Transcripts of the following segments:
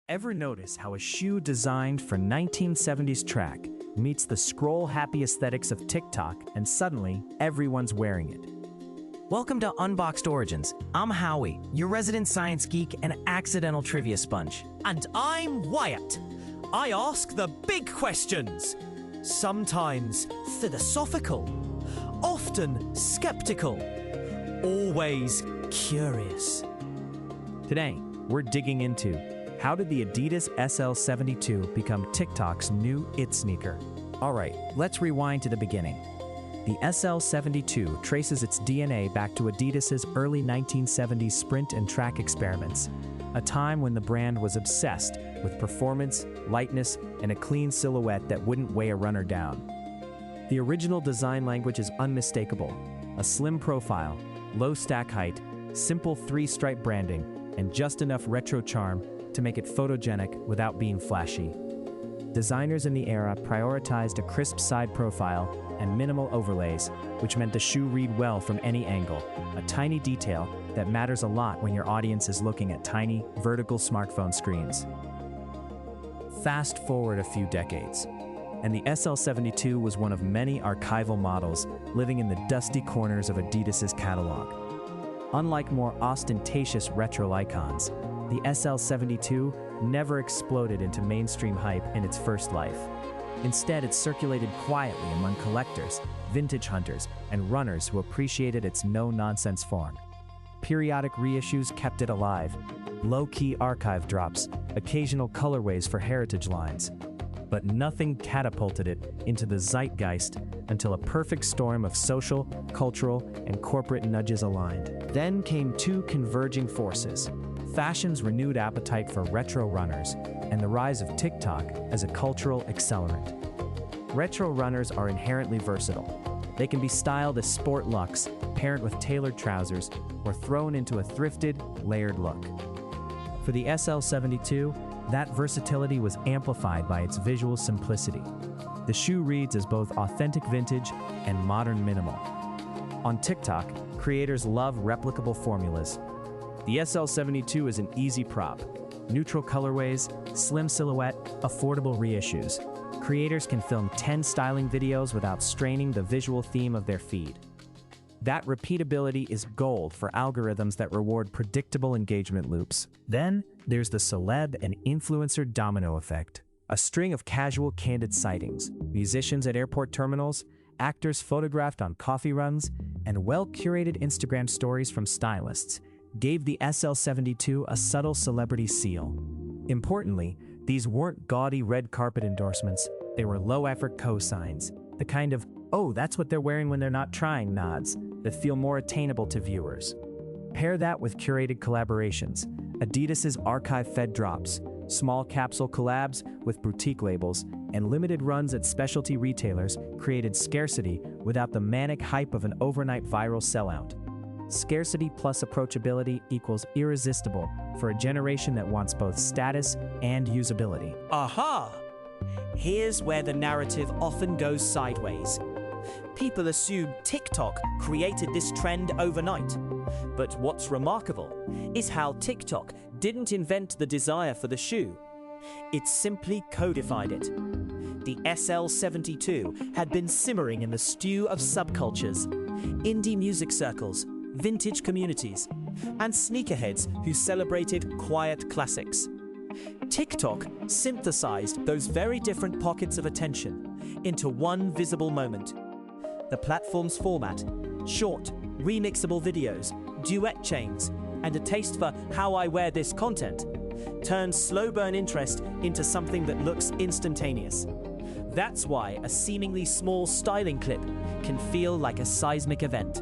Ever notice how a shoe designed for 1970s track meets the scroll-happy aesthetics of TikTok and suddenly everyone's wearing it? Welcome to Unboxd Origins. I'm Howie, your resident science geek and accidental trivia sponge. And I'm Wyatt. I ask the big questions. Sometimes philosophical, often skeptical, always curious. Today, we're digging into how did the Adidas SL72 become TikTok's new it sneaker? All right, let's rewind to the beginning. The SL72 traces its DNA back to Adidas's early 1970s sprint and track experiments, a time when the brand was obsessed with performance, lightness, and a clean silhouette that wouldn't weigh a runner down. The original design language is unmistakable: a slim profile, low stack height, simple three-stripe branding, and just enough retro charm to make it photogenic without being flashy. Designers in the era prioritized a crisp side profile and minimal overlays, which meant the shoe read well from any angle, a tiny detail that matters a lot when your audience is looking at tiny, vertical smartphone screens. Fast forward a few decades, and the SL72 was one of many archival models living in the dusty corners of Adidas's catalog. Unlike more ostentatious retro icons, the SL72 never exploded into mainstream hype in its first life. Instead, it circulated quietly among collectors, vintage hunters, and runners who appreciated its no-nonsense form. Periodic reissues kept it alive, low-key archive drops, occasional colorways for heritage lines. But nothing catapulted it into the zeitgeist until a perfect storm of social, cultural, and corporate nudges aligned. Then came two converging forces: fashion's renewed appetite for retro runners and the rise of TikTok as a cultural accelerant. Retro runners are inherently versatile. They can be styled as sport looks, paired with tailored trousers, or thrown into a thrifted, layered look. For the SL72, that versatility was amplified by its visual simplicity. The shoe reads as both authentic vintage and modern minimal. On TikTok, creators love replicable formulas. The SL72 is an easy prop. Neutral colorways, slim silhouette, affordable reissues. Creators can film 10 styling videos without straining the visual theme of their feed. That repeatability is gold for algorithms that reward predictable engagement loops. Then, there's the celeb and influencer domino effect. A string of casual, candid sightings, musicians at airport terminals, actors photographed on coffee runs, and well-curated Instagram stories from stylists gave the SL72 a subtle celebrity seal. Importantly, these weren't gaudy red carpet endorsements, they were low-effort cosigns, the kind of, "oh, that's what they're wearing when they're not trying" nods that feel more attainable to viewers. Pair that with curated collaborations, Adidas's archive-fed drops, small capsule collabs with boutique labels, and limited runs at specialty retailers created scarcity without the manic hype of an overnight viral sellout. Scarcity plus approachability equals irresistible for a generation that wants both status and usability. Aha! Here's where the narrative often goes sideways. People assume TikTok created this trend overnight. But what's remarkable is how TikTok didn't invent the desire for the shoe. It simply codified it. The SL72 had been simmering in the stew of subcultures, indie music circles, vintage communities, and sneakerheads who celebrated quiet classics. TikTok synthesized those very different pockets of attention into one visible moment. The platform's format, short, remixable videos, duet chains, and a taste for how I wear this content, turned slow burn interest into something that looks instantaneous. That's why a seemingly small styling clip can feel like a seismic event.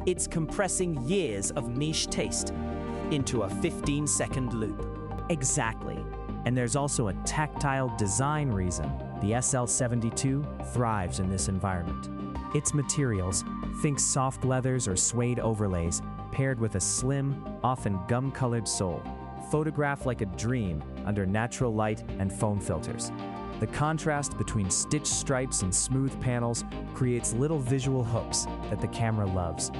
It's compressing years of niche taste into a 15-second loop. Exactly. And there's also a tactile design reason the SL72 thrives in this environment. Its materials, think soft leathers or suede overlays, paired with a slim, often gum-colored sole, photograph like a dream under natural light and foam filters. The contrast between stitched stripes and smooth panels creates little visual hooks that the camera loves.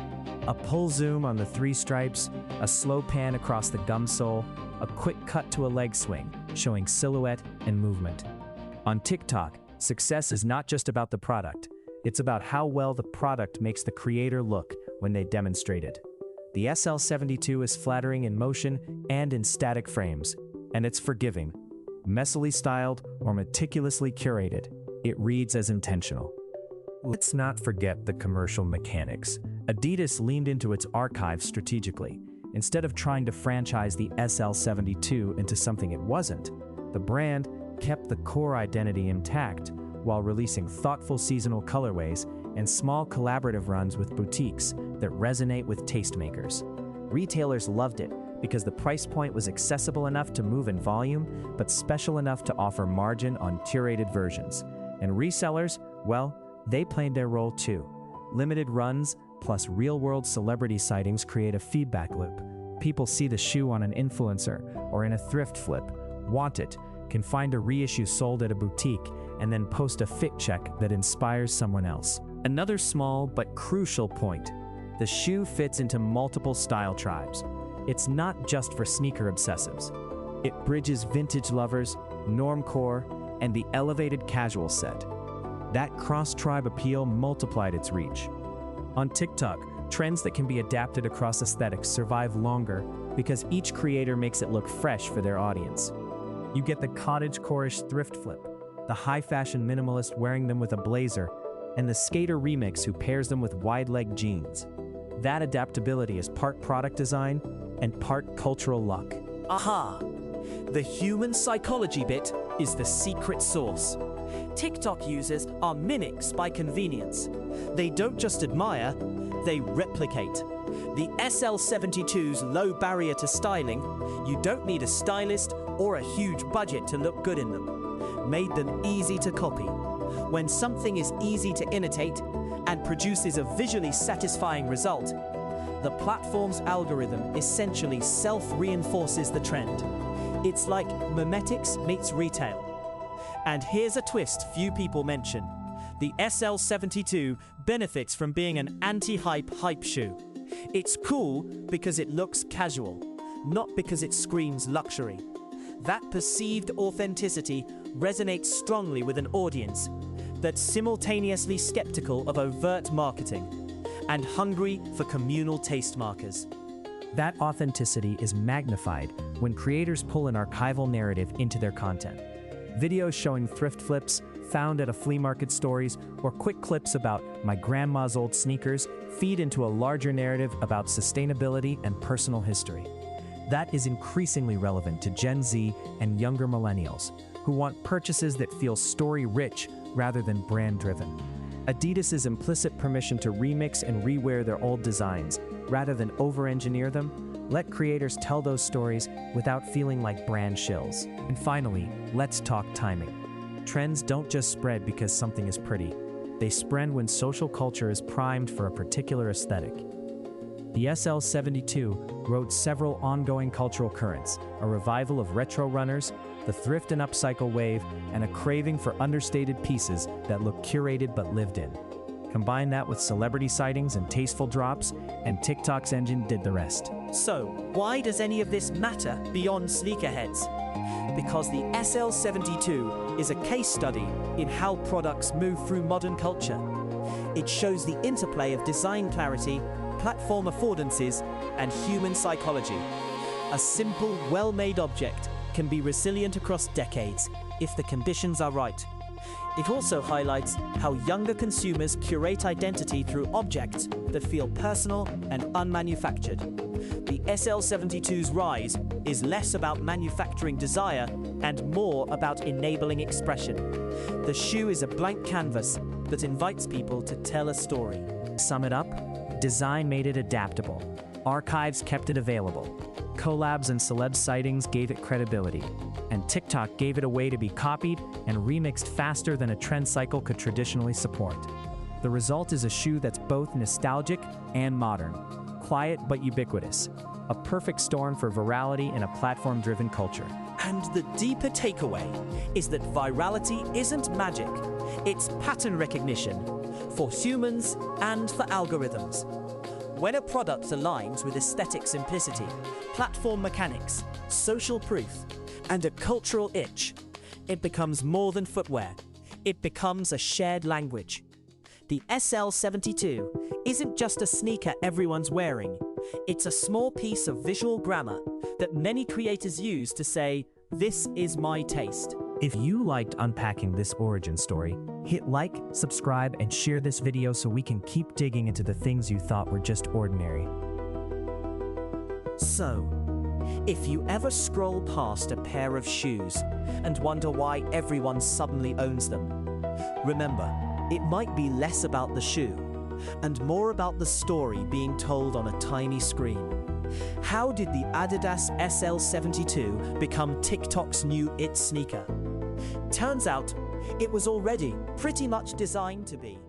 A pull zoom on the three stripes, a slow pan across the gum sole, a quick cut to a leg swing. showing silhouette and movement. On TikTok, success is not just about the product, it's about how well the product makes the creator look when they demonstrate it. The SL72 is flattering in motion and in static frames, and it's forgiving. Messily styled or meticulously curated, it reads as intentional. Let's not forget the commercial mechanics. Adidas leaned into its archive strategically. Instead of trying to franchise the SL72 into something it wasn't, the brand kept the core identity intact while releasing thoughtful seasonal colorways and small collaborative runs with boutiques that resonate with tastemakers. Retailers loved it because the price point was accessible enough to move in volume, but special enough to offer margin on curated versions. And resellers, well, they played their role too. Limited runs plus real-world celebrity sightings create a feedback loop. People see the shoe on an influencer or in a thrift flip, want it, can find a reissue sold at a boutique, and then post a fit check that inspires someone else. Another small but crucial point: the shoe fits into multiple style tribes. It's not just for sneaker obsessives. It bridges vintage lovers, normcore, and the elevated casual set. That cross-tribe appeal multiplied its reach. On TikTok, trends that can be adapted across aesthetics survive longer because each creator makes it look fresh for their audience. You get the cottagecore-ish thrift flip, the high-fashion minimalist wearing them with a blazer, and the skater remix who pairs them with wide-leg jeans. That adaptability is part product design and part cultural luck. Aha! The human psychology bit is the secret sauce. TikTok users are mimics by convenience. They don't just admire, they replicate. The SL72's low barrier to styling, you don't need a stylist or a huge budget to look good in them. Made them easy to copy. When something is easy to imitate and produces a visually satisfying result, the platform's algorithm essentially self-reinforces the trend. It's like memetics meets retail. And here's a twist few people mention. The SL72 benefits from being an anti-hype hype shoe. It's cool because it looks casual, not because it screams luxury. That perceived authenticity resonates strongly with an audience that's simultaneously skeptical of overt marketing and hungry for communal taste markers. That authenticity is magnified when creators pull an archival narrative into their content. Videos showing thrift flips, found at a flea market stories, or quick clips about my grandma's old sneakers feed into a larger narrative about sustainability and personal history. That is increasingly relevant to Gen Z and younger millennials, who want purchases that feel story-rich rather than brand-driven. Adidas's implicit permission to remix and rewear their old designs, rather than over-engineer them, let creators tell those stories without feeling like brand shills. And finally, let's talk timing. Trends don't just spread because something is pretty. They spread when social culture is primed for a particular aesthetic. The SL72 rode several ongoing cultural currents: a revival of retro runners, the thrift and upcycle wave, and a craving for understated pieces that look curated but lived in. Combine that with celebrity sightings and tasteful drops, and TikTok's engine did the rest. So, why does any of this matter beyond sneakerheads? Because the SL72 is a case study in how products move through modern culture. It shows the interplay of design clarity, platform affordances, and human psychology. A simple, well-made object can be resilient across decades if the conditions are right. It also highlights how younger consumers curate identity through objects that feel personal and unmanufactured. The SL72's rise is less about manufacturing desire and more about enabling expression. The shoe is a blank canvas that invites people to tell a story. Sum it up, design made it adaptable. Archives kept it available. Collabs and celeb sightings gave it credibility. And TikTok gave it a way to be copied and remixed faster than a trend cycle could traditionally support. The result is a shoe that's both nostalgic and modern, quiet but ubiquitous, a perfect storm for virality in a platform-driven culture. And the deeper takeaway is that virality isn't magic, it's pattern recognition for humans and for algorithms. When a product aligns with aesthetic simplicity, platform mechanics, social proof, and a cultural itch. It becomes more than footwear. It becomes a shared language. The SL72 isn't just a sneaker everyone's wearing. It's a small piece of visual grammar that many creators use to say, "This is my taste." If you liked unpacking this origin story, hit like, subscribe, and share this video so we can keep digging into the things you thought were just ordinary. So, if you ever scroll past a pair of shoes and wonder why everyone suddenly owns them, remember, it might be less about the shoe and more about the story being told on a tiny screen. How did the Adidas SL72 become TikTok's new it sneaker? Turns out, it was already pretty much designed to be.